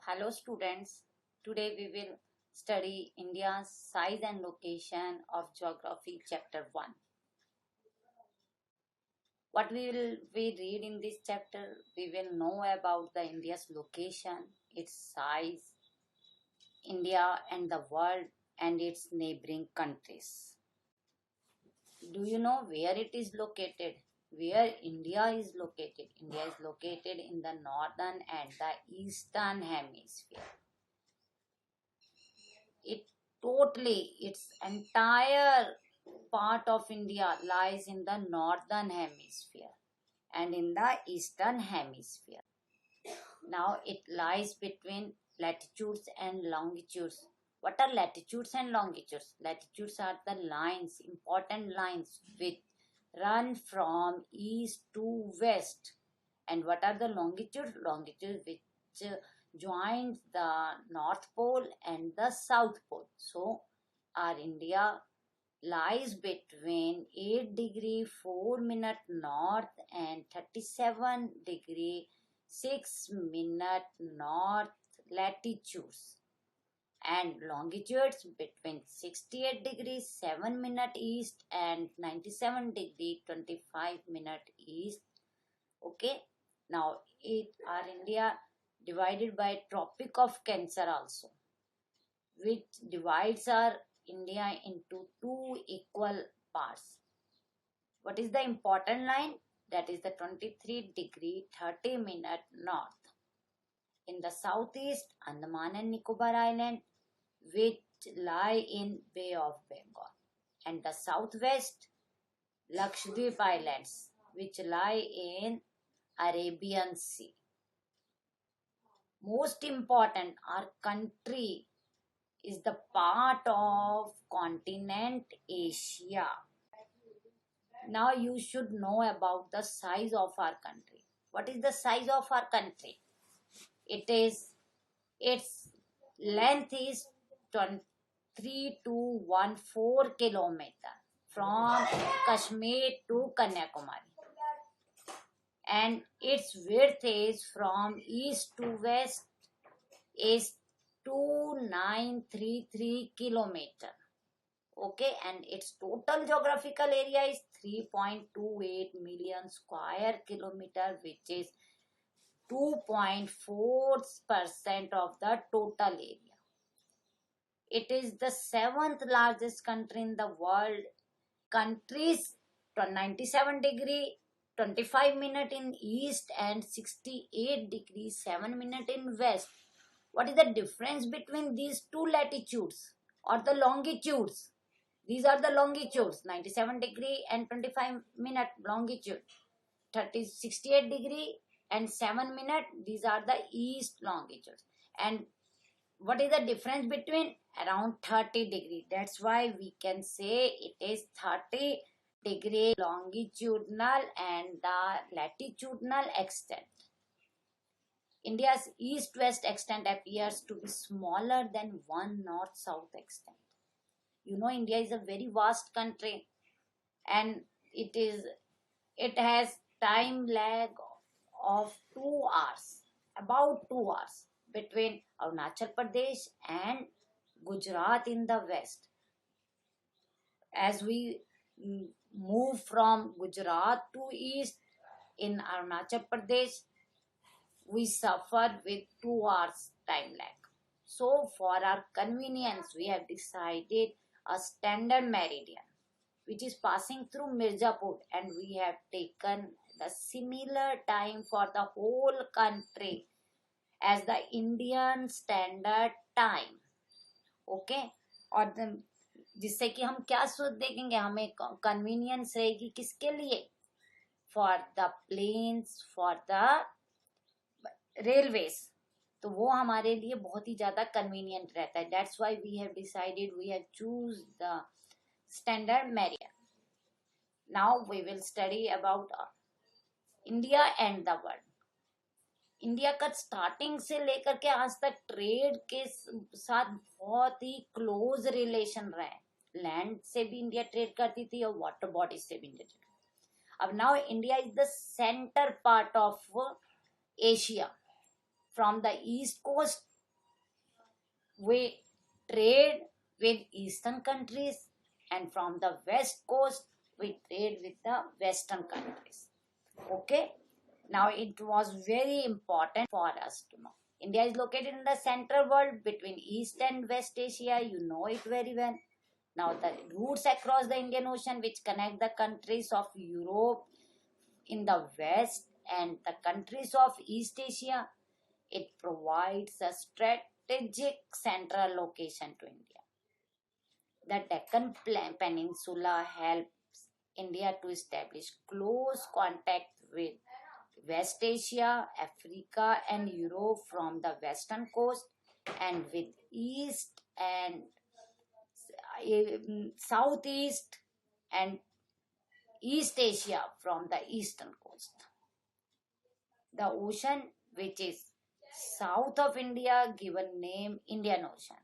Hello students, today we will study India's size and location of geography chapter 1. What will we read in this chapter? We will know about the India's location, its size, India and the world and its neighboring countries. Do you know where it is located? Where India is located? India is located in the northern and the eastern hemisphere. Its entire part of India lies in the northern hemisphere and in the eastern hemisphere. Now it lies between latitudes and longitudes. What are latitudes and longitudes? Latitudes are the lines, important lines which run from east to west. And what are the longitudes? Longitudes which joins the North Pole and the South Pole. So our India lies between 8 degree 4 minute north and 37 degree 6 minute north latitudes, and longitudes between 68 degrees 7 minute east and 97 degree 25 minute east. Okay, now our India divided by Tropic of Cancer also, which divides our India into two equal parts. What is the important line? That is the 23 degree 30 minute north. In the southeast, Andaman and Nicobar Island, which lie in Bay of Bengal. And the southwest, Lakshadweep Islands, which lie in Arabian Sea. Most important, our country is the part of continent Asia. Now you should know about the size of our country. What is the size of our country? Its length is 3214 kilometer from Kashmir to Kanyakumari, and its width is from east to west is 2933 kilometer. Okay, and its total geographical area is 3.28 million square kilometer, which is 2.4% of the total area. It is the 7th largest country in the world. Countries 97 degree 25 minute in east and 68 degrees 7 minute in west. What is the difference between these two latitudes or the longitudes? These are the longitudes, 97 degree and 25 minute longitude, 68 degree and 7 minute, these are the east longitudes. And what is the difference between? Around 30 degree. That's why we can say it is 30 degree longitudinal and the latitudinal extent. India's east-west extent appears to be smaller than one north-south extent. You know, India is a very vast country, and it has time lag of 2 hours, about 2 hours between Arunachal Pradesh and Gujarat in the west. As we move from Gujarat to east in Arunachal Pradesh, we suffer with 2 hours time lag. So for our convenience, we have decided a standard meridian which is passing through Mirzapur, and we have taken the similar time for the whole country as the Indian standard time. Okay, और जिससे कि हम क्या सोच देखेंगे, हमें convenience रहेगी किसके लिए? For the planes, for the railways, तो वो हमारे लिए बहुत ही ज्यादा कन्वीनियंट रहता है. That's why we have decided, we have choose the standard meridian. Now we will study about India and the world. India का स्टार्टिंग से लेकर के आज तक ट्रेड के साथ बहुत ही क्लोज रिलेशन रहे. लैंड से भी इंडिया ट्रेड करती थी और वाटर बॉडीज से भी इंडिया ट्रेड. अब now India is the centre part of Asia. from the east coast, we trade with eastern countries, and from the west coast, we trade with the western countries. Okay, now it was very important for us to know. India is located in the central world between East and West Asia. You know it very well. Now the routes across the Indian Ocean which connect the countries of Europe in the west and the countries of East Asia, it provides a strategic central location to India. The Deccan Peninsula helps India to establish close contact with West Asia, Africa, and Europe from the western coast, and with East and Southeast and East Asia from the eastern coast. The ocean which is south of India given name Indian Ocean,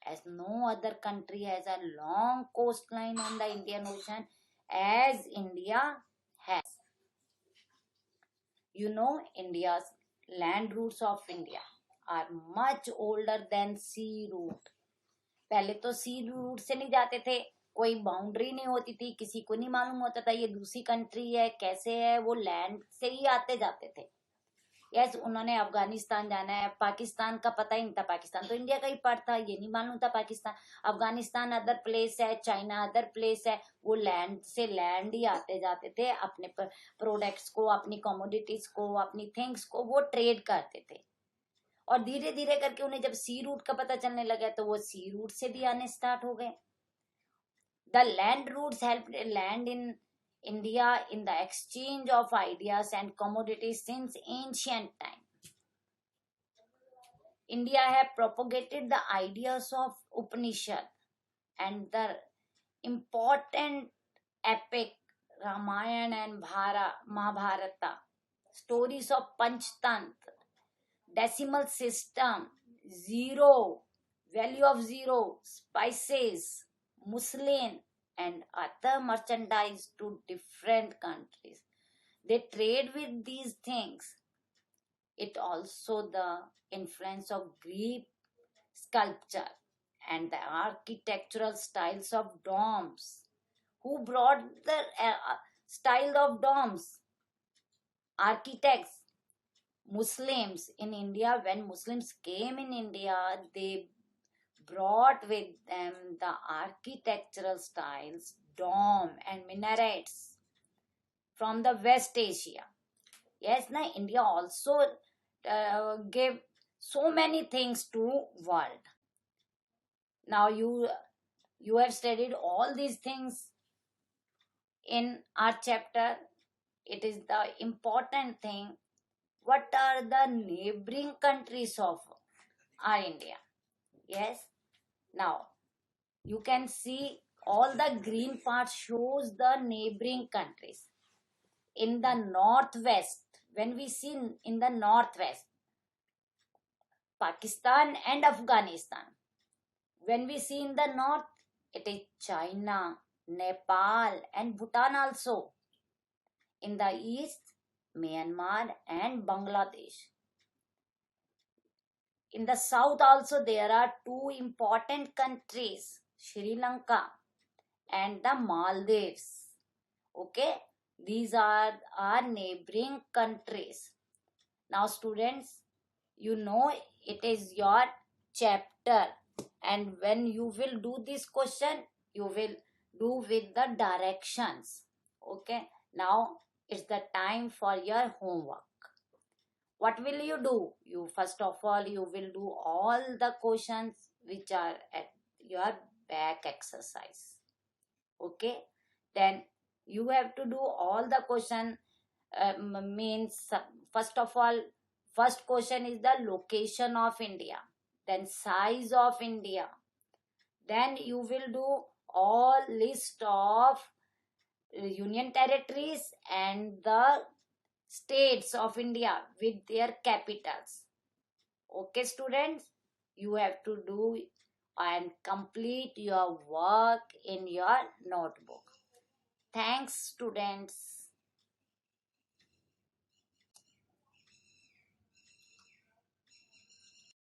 as no other country has a long coastline on the Indian Ocean as India has. You know, India's land routes of India are much older than sea route. पहले तो सी root से नहीं जाते थे, कोई boundary नहीं होती थी, किसी को नहीं मालूम होता था ये दूसरी कंट्री है कैसे है, वो लैंड से ही आते जाते थे. यस, उन्होंने अफगानिस्तान जाना है, पाकिस्तान का पता ही नहीं था, पाकिस्तान तो इंडिया का ही पार्ट था, ये नहीं मालूम था पाकिस्तान. अफगानिस्तान अदर प्लेस है, चाइना अदर प्लेस है, वो लैंड से लैंड ही आते जाते थे, अपने प्रोडक्ट्स को, अपनी कमोडिटीज को, अपनी थिंग्स को वो ट्रेड करते थे. और धीरे धीरे करके उन्हें जब सी रूट का पता चलने लगा तो वो सी रूट से भी आने स्टार्ट हो गए. The land routes help land in India in the exchange of ideas and commodities since ancient time. India have propagated the ideas of Upanishad and the important epic Ramayana and Mahabharata, stories of Panchtantra, decimal system, zero, value of zero, spices, muslin, and other merchandise to different countries. They trade with these things. It also the influence of Greek sculpture and the architectural styles of domes. Who brought the style of domes? Architects. Muslims in India. When Muslims came in India, they brought with them the architectural styles, dome and minarets from the West Asia. Yes, na India also gave so many things to world. Now you have studied all these things in our chapter. It is the important thing. What are the neighboring countries of our India? Yes. Now, you can see all the green part shows the neighboring countries. In the northwest, when we see in the northwest, Pakistan and Afghanistan. When we see in the north, it is China, Nepal and Bhutan also. In the east, Myanmar and Bangladesh. In the south also there are two important countries, Sri Lanka and the Maldives. Okay, these are our neighboring countries. Now students, you know it is your chapter, and when you will do this question, you will do with the directions. Okay, now it's the time for your homework. What will you do? You first of all, you will do all the questions which are at your back exercise. Okay, then you have to do all the question. Means first of all, first question is the location of India, then size of India, then you will do all list of union territories and the states of India with their capitals. Okay students, you have to do and complete your work in your notebook. Thanks students.